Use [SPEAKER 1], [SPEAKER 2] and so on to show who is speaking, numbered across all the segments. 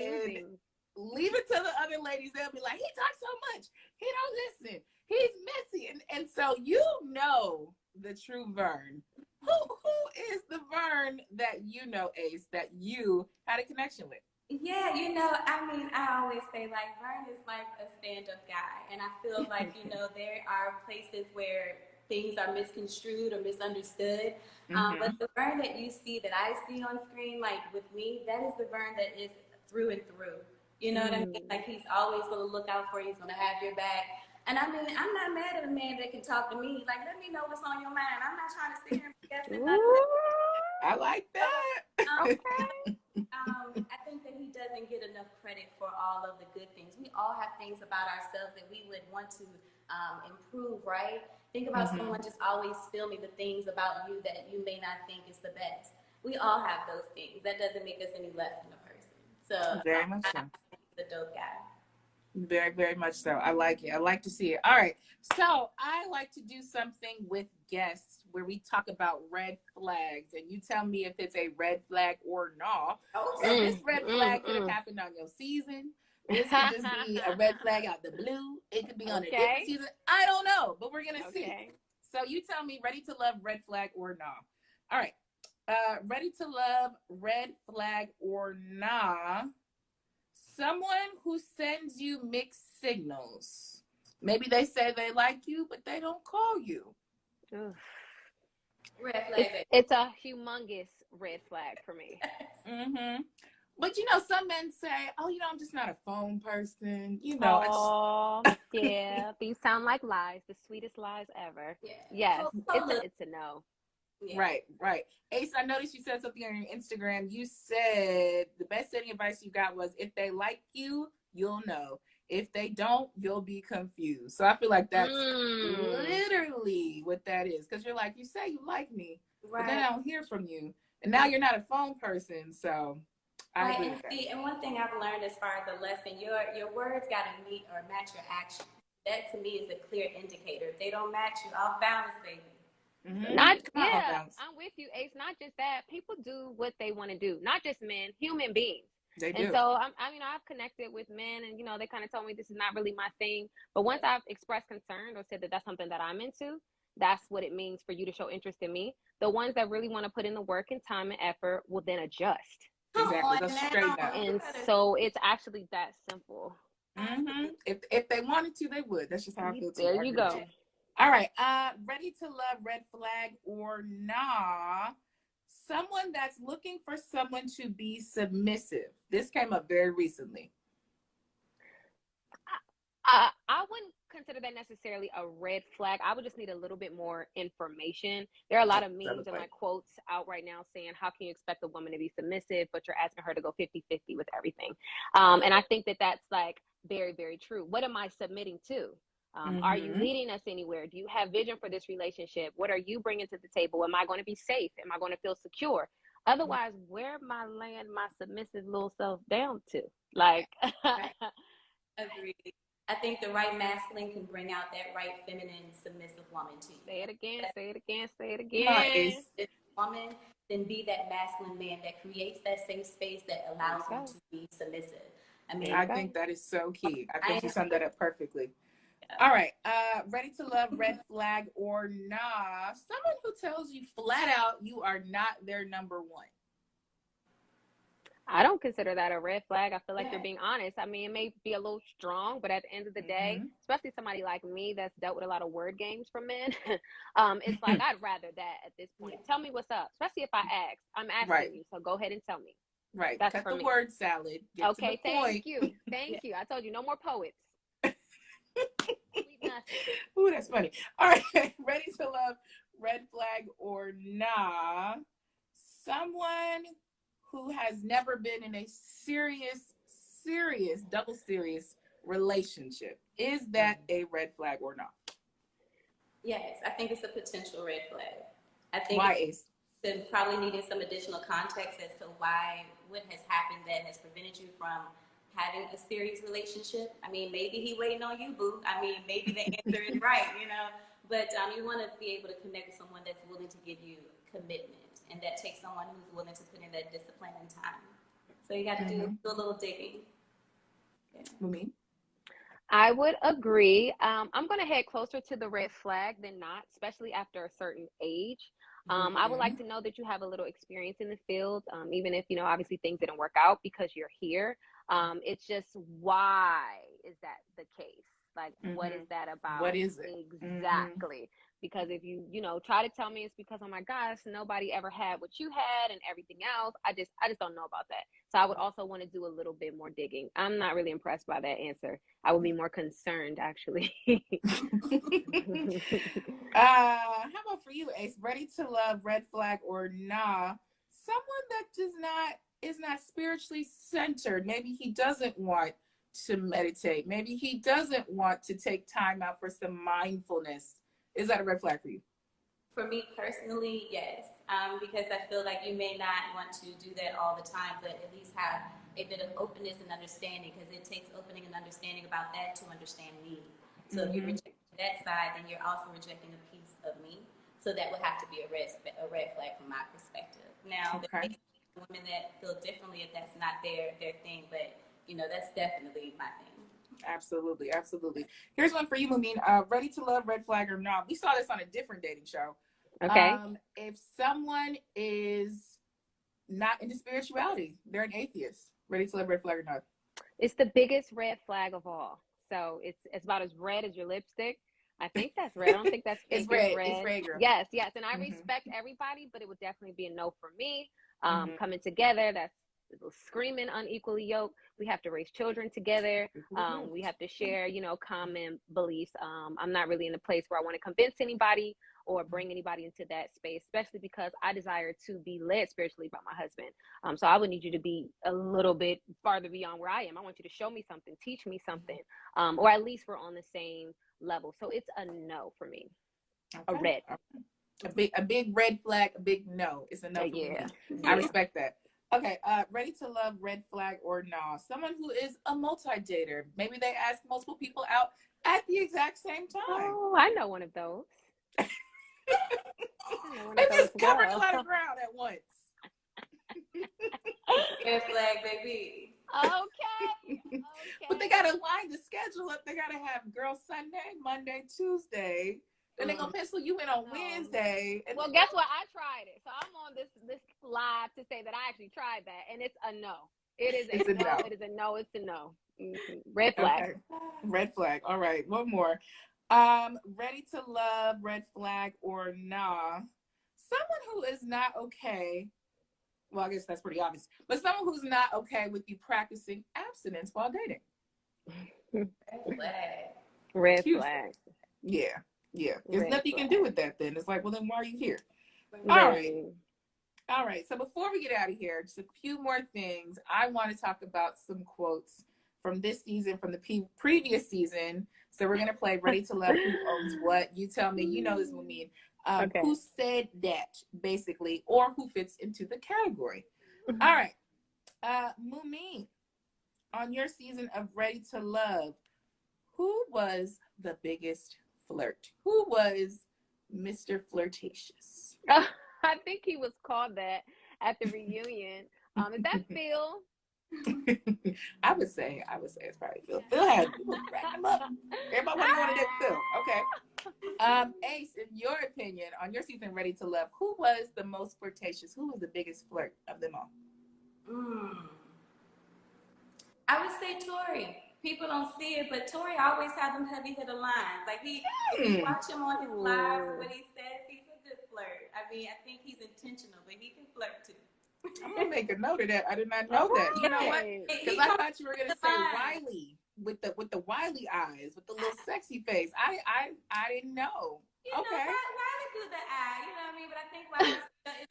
[SPEAKER 1] and leave it to the other ladies. They'll be like, he talks so much. He don't listen. He's messy. And so you know the true Vern. Who is the Vern that you know, Ace, that you had a connection with?
[SPEAKER 2] Yeah, you know, I mean, I always say, like, Vern is like a stand-up guy. And I feel like, you know, there are places where things are misconstrued or misunderstood. But the Vern that you see, that I see on screen, like, with me, that is the Vern that is through and through. You know what I mean? Like, he's always going to look out for you. He's going to have your back. And I mean, I'm not mad at a man that can talk to me. Like, let me know what's on your mind. I'm not trying to sit here and guess nothing.
[SPEAKER 1] I like that.
[SPEAKER 2] Okay. I think that he doesn't get enough credit for all of the good things. We all have things about ourselves that we would want to improve, right? Think about someone just always filming the things about you that you may not think is the best. We all have those things. That doesn't make us any less than a person. So
[SPEAKER 1] very much so.
[SPEAKER 2] He's a dope guy.
[SPEAKER 1] Very, very much so. I like it. I like to see it. All right. So I like to do something with guests where we talk about red flags, and you tell me if it's a red flag or not. Okay. So this red flag could have happened on your season. This could just be a red flag out the blue. It could be on a different season. I don't know, but we're gonna see. So you tell me, ready to love, red flag or not? All right. Ready to love, red flag or not? Someone who sends you mixed signals. Maybe they say they like you, but they don't call you.
[SPEAKER 2] Red flag.
[SPEAKER 3] It's a humongous red flag for me.
[SPEAKER 1] But you know, some men say, "Oh, you know, I'm just not a phone person." You know.
[SPEAKER 3] Oh, yeah. These sound like lies. The sweetest lies ever. Yeah. Yes, it's a no.
[SPEAKER 1] Yeah. Right. Ace, I noticed you said something on your Instagram. You said the best dating advice you got was, if they like you, you'll know. If they don't, you'll be confused. So I feel like that's literally what that is. Because you're like, you say you like me, but then I don't hear from you. And now you're not a phone person. So I agree with that.
[SPEAKER 2] And one thing I've learned as far as a lesson, your words got to meet or match your action. That to me is a clear indicator. If they don't match, you off balance, baby.
[SPEAKER 3] I'm with you, Ace. Not just that, people do what they want to do. Not just men, human beings.
[SPEAKER 1] They do.
[SPEAKER 3] And so I've connected with men, and they kind of told me this is not really my thing. But once I've expressed concern or said that that's something that I'm into, that's what it means for you to show interest in me. The ones that really want to put in the work and time and effort will then adjust.
[SPEAKER 1] Exactly. That's straight up.
[SPEAKER 3] And so it's actually that simple.
[SPEAKER 1] If they wanted to, they would. That's just how I feel too.
[SPEAKER 3] There you go.
[SPEAKER 1] All right. Ready to love, red flag or nah? Someone that's looking for someone to be submissive. This came up very recently.
[SPEAKER 3] I wouldn't consider that necessarily a red flag. I would just need a little bit more information. There are a lot of memes and like quotes out right now saying, how can you expect a woman to be submissive, but you're asking her to go 50-50 with everything? And I think that that's like very, very true. What am I submitting to? Are you leading us anywhere? Do you have vision for this relationship? What are you bringing to the table? Am I going to be safe? Am I going to feel secure? Otherwise, where am I laying my submissive little self down to? Like,
[SPEAKER 2] Agreed. I think the right masculine can bring out that right feminine, submissive woman to you.
[SPEAKER 3] Say it again.
[SPEAKER 2] This woman, then be that masculine man that creates that safe space that allows him to be submissive.
[SPEAKER 1] I think that is so key. I think you summed that up perfectly. All right. Ready to love, red flag or nah? Someone who tells you flat out you are not their number one.
[SPEAKER 3] I don't consider that a red flag. I feel like you're being honest. I mean, it may be a little strong, but at the end of the day, especially somebody like me that's dealt with a lot of word games from men, it's like, I'd rather that at this point. Tell me what's up, especially if I ask. I'm asking you, so go ahead and tell me.
[SPEAKER 1] Right. That's cut the word salad.
[SPEAKER 3] Okay, thank you. I told you, no more poets.
[SPEAKER 1] Ooh, that's funny. All right. Ready to love, red flag or nah? Someone who has never been in a serious, double serious relationship. Is that a red flag or not?
[SPEAKER 2] Yes, I think it's a potential red flag. I think
[SPEAKER 1] why is
[SPEAKER 2] probably needing some additional context as to what has happened that has prevented you from having a serious relationship. I mean, maybe he waiting on you, boo. I mean, maybe the answer is right, But you want to be able to connect with someone that's willing to give you commitment, and that takes someone who's willing to put in that discipline and time. So you got to do a little digging. Yeah.
[SPEAKER 1] Mumen?
[SPEAKER 3] I would agree. I'm going to head closer to the red flag than not, especially after a certain age. I would like to know that you have a little experience in the field, even if, obviously things didn't work out because you're here. It's just, why is that the case? Like, what is that about?
[SPEAKER 1] What is it?
[SPEAKER 3] Exactly. Because if you, try to tell me it's because, oh my gosh, nobody ever had what you had and everything else, I just don't know about that. So I would also want to do a little bit more digging. I'm not really impressed by that answer. I would be more concerned, actually.
[SPEAKER 1] How about for you, Ace? Ready to love, red flag or nah? Someone that is not spiritually centered. Maybe he doesn't want to meditate. Maybe he doesn't want to take time out for some mindfulness. Is that a red flag for you?
[SPEAKER 2] For me personally, yes, because I feel like you may not want to do that all the time, but at least have a bit of openness and understanding, because it takes opening and understanding about that to understand me. So if you reject that side, then you're also rejecting a piece of me. So that would have to be a red flag from my perspective. Now, there may be women that feel differently if that's not their thing, but that's definitely my thing.
[SPEAKER 1] Absolutely, absolutely. Here's one for you, Mumen. Ready to love, red flag or not? We saw this on a different dating show.
[SPEAKER 3] Okay.
[SPEAKER 1] If someone is not into spirituality, they're an atheist. Ready to love, red flag or not?
[SPEAKER 3] It's the biggest red flag of all. So it's about as red as your lipstick. I think that's red. I don't think that's fake.
[SPEAKER 1] It's red. It's red, girl.
[SPEAKER 3] Yes. And I respect everybody, but it would definitely be a no for me. Coming together, that's screaming unequally yoked. We have to raise children together. We have to share, common beliefs. I'm not really in a place where I want to convince anybody or bring anybody into that space, especially because I desire to be led spiritually by my husband. So I would need you to be a little bit farther beyond where I am. I want you to show me something, teach me something, or at least we're on the same level. So it's a no for me. Okay. A red.
[SPEAKER 1] A big red flag, a big no. It's a no for me. I respect that. Okay, ready to love, red flag or no? Someone who is a multi-dater. Maybe they ask multiple people out at the exact same time.
[SPEAKER 3] Oh, I know one of those.
[SPEAKER 1] They just covered a lot of ground at once.
[SPEAKER 2] Red flag, baby.
[SPEAKER 3] Okay.
[SPEAKER 1] But they got to line the schedule up. They got to have girl Sunday, Monday, Tuesday. Then they're going to pencil you in on Wednesday.
[SPEAKER 3] And well, guess what? I tried it. So I'm on this live to say that I actually tried that. And it's a no. It is a no. It is a no. It's a no. Red flag.
[SPEAKER 1] Okay. Red flag. All right. One more. Ready to love, red flag or nah? Someone who is not okay. Well, I guess that's pretty obvious. But someone who's not okay with you practicing abstinence while dating.
[SPEAKER 2] Red flag.
[SPEAKER 3] Red flag.
[SPEAKER 1] Yeah. There's nothing you can do with that then. It's like, well, then why are you here?
[SPEAKER 3] Right.
[SPEAKER 1] All right. So before we get out of here, just a few more things. I want to talk about some quotes from this season, from the previous season. So we're going to play Ready to Love, Who Owns What. You tell me, you know this, Mumen. Who said that, basically, or who fits into the category. All right. Mumen, on your season of Ready to Love, who was the biggest flirt? Who was Mr. Flirtatious?
[SPEAKER 3] I think he was called that at the reunion. Is that Phil?
[SPEAKER 1] I would say it's probably Phil. Phil had him up. Everybody wanted that Phil. Okay. Ace, in your opinion, on your season Ready to Love, who was the most flirtatious? Who was the biggest flirt of them all?
[SPEAKER 2] I would say Tori. People don't see it, but Tori always had them heavy hitter lines. Like if you watch him on his lives, what he says, he's a good flirt. I mean, I think he's intentional, but he can flirt too.
[SPEAKER 1] I'm gonna make a note of that. I did not know that. You know what? Because I thought you were gonna say Wiley with the Wiley eyes, with the little sexy face. I didn't know.
[SPEAKER 2] You know, Wiley do the eye, you know what I mean? But I think Wiley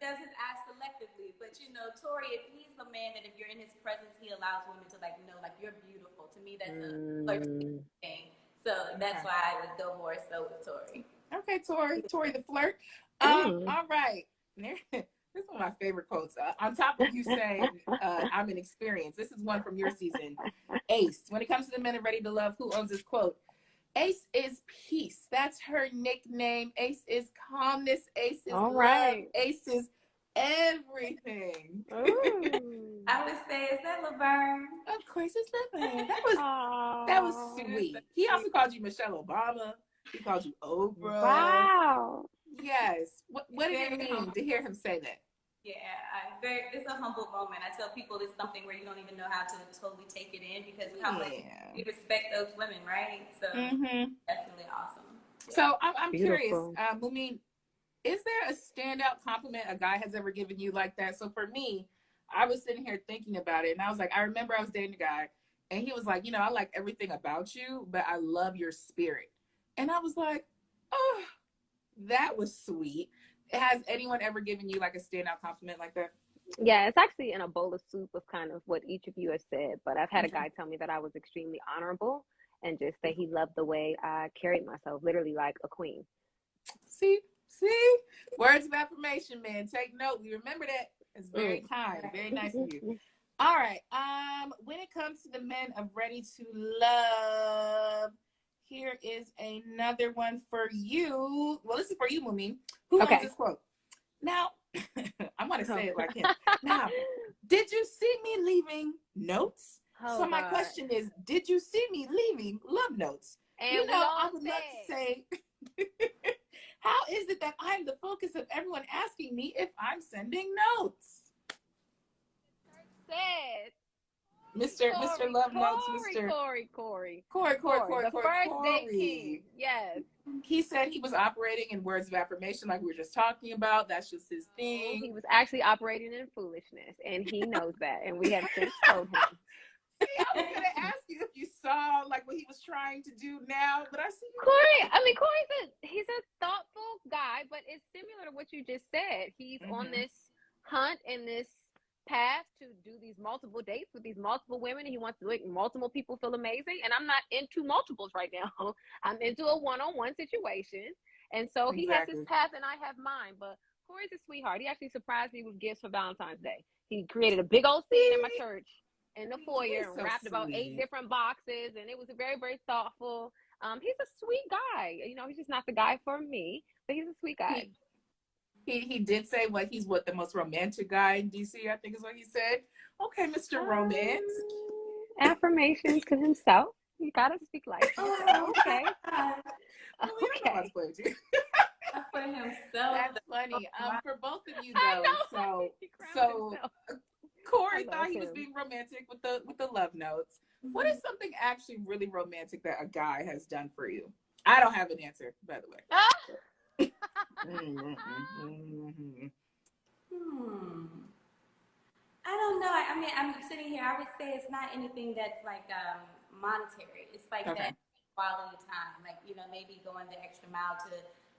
[SPEAKER 2] does his eye selectively. But Tori, if he's the man that if you're in his presence, he allows women to know you're beautiful. To me, that's a flirty thing. So that's why I would go more so with Tori.
[SPEAKER 1] Okay, Tori the flirt. All right. This is one of my favorite quotes. On top of you saying, I'm an experience. This is one from your season. Ace, when it comes to the men of Ready to Love, who owns this quote? Ace is peace. That's her nickname. Ace is calmness. Ace is love. Ace is everything.
[SPEAKER 2] I would say, is that Laverne?
[SPEAKER 1] Of course, it's Laverne. That was sweet. He also called you Michelle Obama. He called you Oprah.
[SPEAKER 3] Wow.
[SPEAKER 1] Yes. What did it mean to hear him say that?
[SPEAKER 2] Yeah, it's a humble moment. I tell people it's something where you don't even know how to totally take it in because how much you respect those women, right? So definitely awesome. Yeah.
[SPEAKER 1] So I'm curious, Mumen, is there a standout compliment a guy has ever given you like that? So for me, I was sitting here thinking about it, and I was like, I remember I was dating a guy, and he was like, you know, I like everything about you, but I love your spirit. And I was like, oh, that was sweet. Has anyone ever given you like a standout compliment like that?
[SPEAKER 3] Yeah, it's actually in a bowl of soup of kind of what each of you have said. But I've had a guy tell me that I was extremely honorable and just that he loved the way I carried myself, literally like a queen.
[SPEAKER 1] See, words of affirmation, man. Take note. We remember that. It's very kind, very nice of you. All right. When it comes to the men of Ready to Love, here is another one for you. Well, this is for you, Mumen. Who owns this quote? Now, I want to say it like him. Now, did you see me leaving notes? So my question is, did you see me leaving love notes? And you know, I would love to say, how is it that I'm the focus of everyone asking me if I'm sending notes? Mr. Love Notes, Mr. Corey. The
[SPEAKER 3] first date king. Yes.
[SPEAKER 1] He said he was operating in words of affirmation like we were just talking about. That's just his thing.
[SPEAKER 3] He was actually operating in foolishness, and he knows that, and we have since told him.
[SPEAKER 1] See, I was going to ask you if you saw like what he was trying to do now, but I see
[SPEAKER 3] Corey's a thoughtful guy, but it's similar to what you just said. He's on this hunt and this path to do these multiple dates with these multiple women, and he wants to make multiple people feel amazing. And I'm not into multiples right now. I'm into a one-on-one situation, and so he has his path and I have mine. But Corey's a sweetheart. He actually surprised me with gifts for Valentine's Day. He created a big old scene in my church in the foyer and wrapped about 8 different boxes, and it was very, very thoughtful. He's a sweet guy. You know, he's just not the guy for me, but he's a sweet guy.
[SPEAKER 1] He did say he's the most romantic guy in DC, I think is what he said. Okay, Mr. Romance.
[SPEAKER 3] Affirmations to himself. You gotta speak life. Okay.
[SPEAKER 1] Okay.
[SPEAKER 2] For himself.
[SPEAKER 1] That's funny. For both of you though. So Corey thought he was being romantic with the love notes. What is something actually really romantic that a guy has done for you? I don't have an answer, by the way.
[SPEAKER 2] I don't know. I mean, I'm sitting here. I would say it's not anything that's like monetary. It's like that quality time. Like, you know, maybe going the extra mile to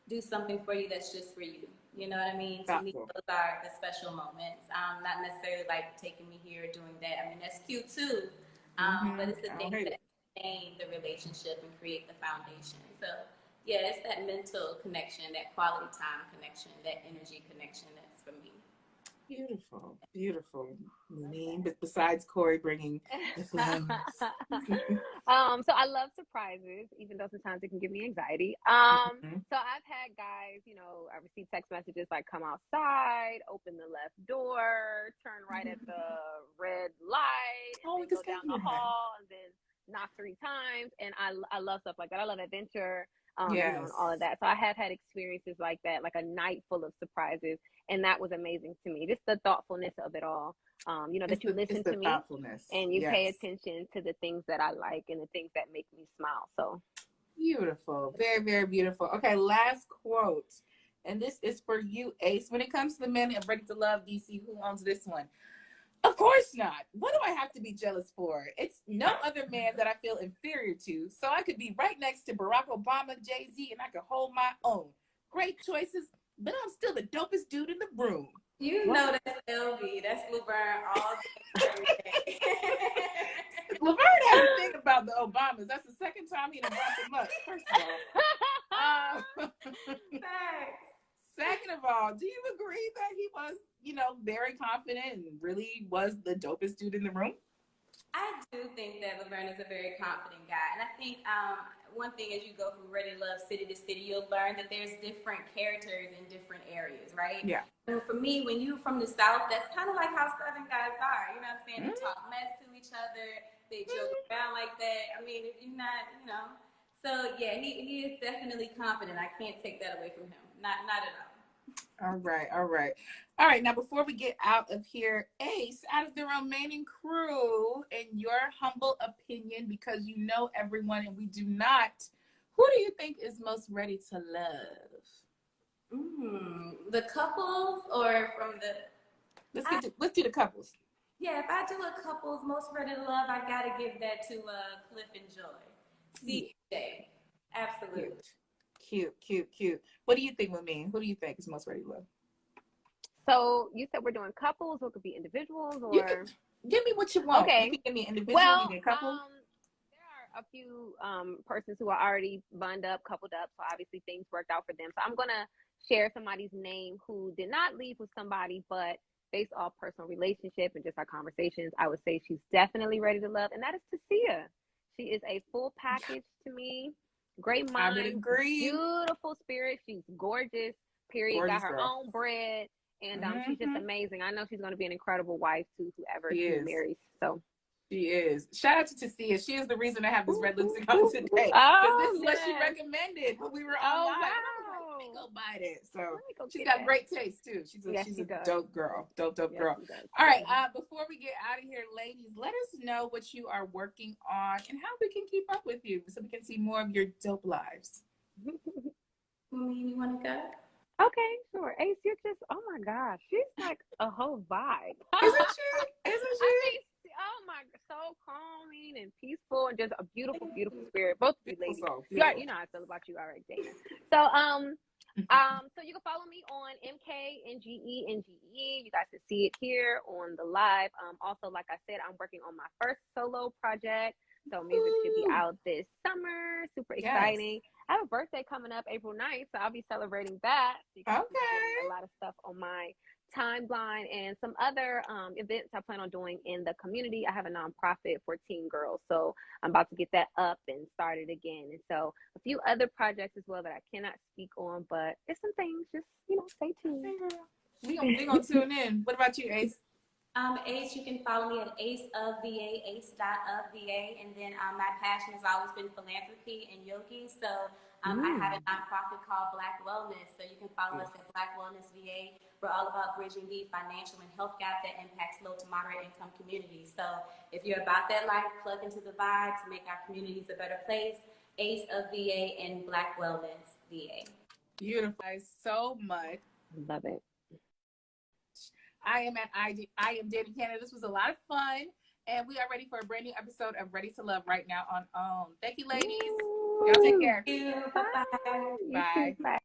[SPEAKER 2] do something for you that's just for you. You know what I mean? To me, those are the special moments. Not necessarily like taking me here, doing that. I mean, that's cute too. But it's the things that sustain the relationship and create the foundation. So yeah, it's that mental connection, that quality time connection, that energy connection that's for me.
[SPEAKER 1] Beautiful. But besides Corey bringing the flowers.
[SPEAKER 3] So I love surprises, even though sometimes it can give me anxiety. So I've had guys, you know, I receive text messages like come outside, open the left door, turn right at the red light, and then go down the hall, and then knock 3 times. And I love stuff like that. I love adventure. You know, and all of that. So I have had experiences like that, like a night full of surprises, and that was amazing to me. Just the thoughtfulness of it all. You know, that you listen to me and you pay attention to the things that I like and the things that make me smile. So
[SPEAKER 1] beautiful, very, very beautiful. Okay, last quote, and this is for you, Ace. When it comes to the men of Ready to Love DC, who owns this one? Of course not. What do I have to be jealous for? It's no other man that I feel inferior to. So I could be right next to Barack Obama, Jay-Z, and I could hold my own. Great choices, but I'm still the dopest dude in the room.
[SPEAKER 2] You know that's LB. That's Laverne all day, every day.
[SPEAKER 1] Laverne had to think about the Obamas. That's the second time he done brought them up, first of all.
[SPEAKER 2] Thanks.
[SPEAKER 1] Second of all, do you agree that he was, you know, very confident and really was the dopest dude in the room?
[SPEAKER 2] I do think that Laverne is a very confident guy. And I think one thing as you go from Ready to Love city to city, you'll learn that there's different characters in different areas, right?
[SPEAKER 1] Yeah.
[SPEAKER 2] And for me, when you're from the South, that's kind of like how Southern guys are. You know what I'm saying? They talk mess to each other. They joke around like that. I mean, if you're not, you know. So yeah, he is definitely confident. I can't take that away from him. Not at all.
[SPEAKER 1] All right. Now, before we get out of here, Ace, out of the remaining crew, in your humble opinion, because you know everyone and we do not, who do you think is most ready to love?
[SPEAKER 2] The couples or from the?
[SPEAKER 1] Let's do the couples.
[SPEAKER 2] Yeah, if I do a couples most ready to love, I gotta give that to Cliff and Joy. CJ, absolutely.
[SPEAKER 1] Cute. What do you think, Mumen? Who do you think is most ready to love?
[SPEAKER 3] So you said we're doing couples, or it could be individuals, or
[SPEAKER 1] give me what you want.
[SPEAKER 3] Okay.
[SPEAKER 1] You can give me individual. You can couple.
[SPEAKER 3] There are a few persons who are already bundled up, coupled up, so obviously things worked out for them. So I'm gonna share somebody's name who did not leave with somebody, but based off personal relationship and just our conversations, I would say she's definitely ready to love, and that is Tasia. She is a full package to me. Great mind,
[SPEAKER 1] I would agree.
[SPEAKER 3] Beautiful spirit. She's gorgeous. Period.
[SPEAKER 1] Gorgeous
[SPEAKER 3] Got her
[SPEAKER 1] girl.
[SPEAKER 3] own bread, and she's just amazing. I know she's going to be an incredible wife to whoever she marries. So
[SPEAKER 1] she is. Shout out to Tasia. She is the reason I have this red lipstick on today. This is what she recommended when we were online.
[SPEAKER 3] Wow.
[SPEAKER 1] Let me go buy it. So she's got great taste too. She's a dope girl. Dope girl. All right. Before we get out of here, ladies, let us know what you are working on and how we can keep up with you so we can see more of your dope lives.
[SPEAKER 2] You want to go?
[SPEAKER 3] Okay, sure. Ace, you're just, oh my gosh, she's like a whole vibe.
[SPEAKER 1] Isn't she?
[SPEAKER 3] I mean, oh my, so calming and peaceful and just a beautiful spirit. Both of you ladies. You know how I feel about you already, Dana. So you can follow me on MKNGENGE. You guys can see it here on the live. Also, like I said, I'm working on my first solo project. So music should be out this summer. Super exciting. I have a birthday coming up April 9th, so I'll be celebrating that. So a lot of stuff on my timeline and some other events I plan on doing in the community. I have a nonprofit for teen girls, so I'm about to get that up and started again. And so a few other projects as well that I cannot speak on, but there's some things. Just stay tuned.
[SPEAKER 1] We gonna tune in. What about you, Ace?
[SPEAKER 2] Ace, you can follow me at ace.ofva, ace.ofva, and then my passion has always been philanthropy and yogi. So I have a nonprofit called Black Wellness. So you can follow us at Black Wellness VA. We're all about bridging the financial and health gap that impacts low to moderate income communities. So if you're about that life, plug into the vibe to make our communities a better place. Ace of VA and Black Wellness VA.
[SPEAKER 1] Beautiful. Guys, so much.
[SPEAKER 3] Love it.
[SPEAKER 1] I am Dana Canada. This was a lot of fun, and we are ready for a brand new episode of Ready to Love right now on OWN. Thank you, ladies. Y'all take care.
[SPEAKER 2] Bye.
[SPEAKER 3] Bye. Bye.